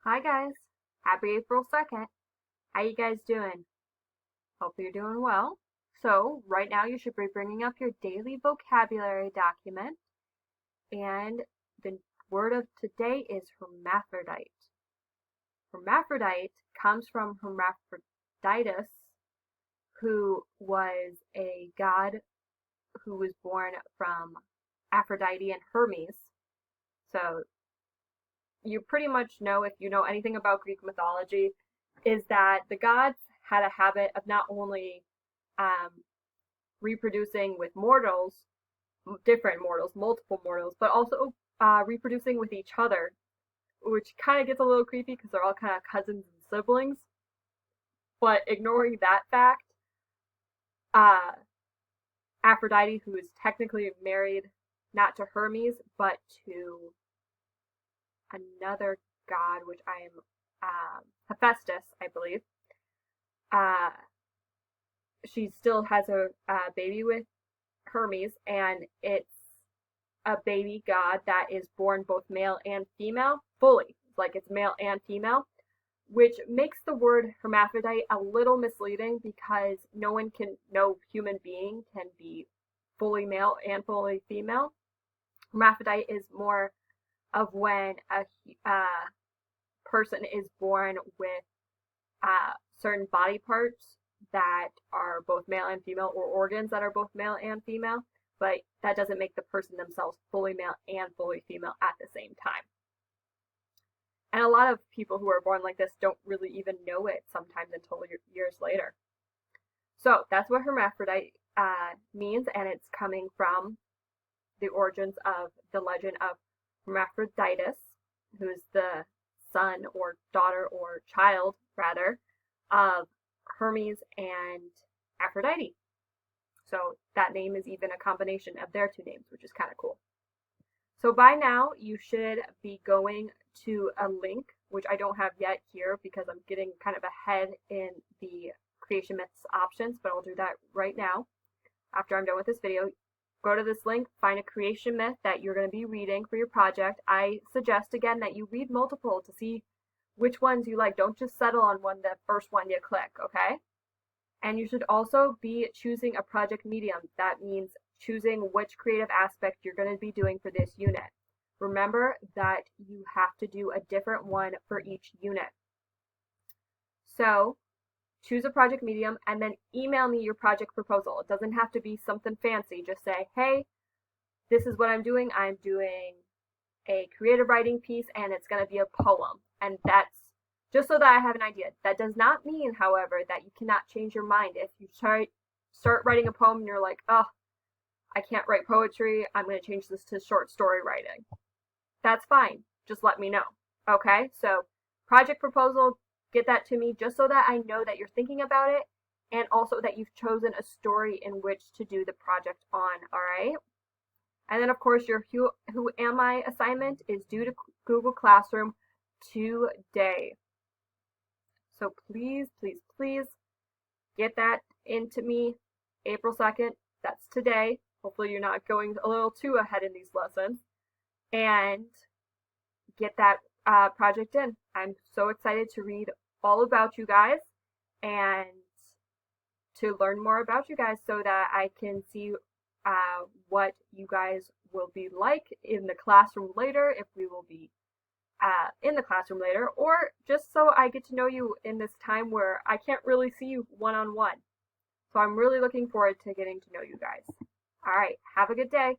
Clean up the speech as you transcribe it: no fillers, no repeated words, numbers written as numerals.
Hi guys, happy April 2nd. How you guys doing? Hope you're doing well. So, right now you should be bringing up your daily vocabulary document, and the word of today is hermaphrodite. Hermaphrodite comes from Hermaphroditus, who was a god who was born from Aphrodite and Hermes. So, you pretty much know, if you know anything about Greek mythology, is that the gods had a habit of not only um, reproducing with mortals, different mortals, multiple mortals, but also reproducing with each other, which kind of gets a little creepy because they're all kind of cousins and siblings. But ignoring that fact, uh, Aphrodite, who is technically married not to Hermes, but to another god, which I am Hephaestus, I believe. Uh, she still has a baby with Hermes, and it's a baby god that is born both male and female, fully, like it's male and female, which makes the word hermaphrodite a little misleading because no human being can be fully male and fully female. Hermaphrodite is more of when a person is born with certain body parts that are both male and female, or organs that are both male and female, but that doesn't make the person themselves fully male and fully female at the same time. And a lot of people who are born like this don't really even know it sometimes until years later. So that's what hermaphrodite means, and it's coming from the origins of the legend of Hermaphroditus, who's the son or daughter or child, rather, of Hermes and Aphrodite. So that name is even a combination of their two names, which is kind of cool. So by now, you should be going to a link, which I don't have yet here because I'm getting kind of ahead in the creation myths options, but I'll do that right now after I'm done with this video. Go to this link, find a creation myth that you're going to be reading for your project. I suggest again that you read multiple to see which ones you like. Don't just settle on the first one you click, okay? And you should also be choosing a project medium. That means choosing which creative aspect you're going to be doing for this unit. Remember that you have to do a different one for each unit. So choose a project medium and then email me your project proposal. It doesn't have to be something fancy. Just say, hey, this is what I'm doing. I'm doing a creative writing piece and it's going to be a poem. And that's just so that I have an idea. That does not mean, however, that you cannot change your mind. If you start writing a poem and you're like, oh, I can't write poetry, I'm going to change this to short story writing. That's fine. Just let me know. Okay? So, project proposal, get that to me just so that I know that you're thinking about it and also that you've chosen a story in which to do the project on. All right? And then, of course, your Who Am I assignment is due to Google Classroom today. So please, please, please get that into me April 2nd. That's today. Hopefully you're not going a little too ahead in these lessons. And get that project in. I'm so excited to read all about you guys and to learn more about you guys so that I can see what you guys will be like in the classroom later, if we will be in the classroom later, or just so I get to know you in this time where I can't really see you one-on-one. So I'm really looking forward to getting to know you guys. All right, have a good day.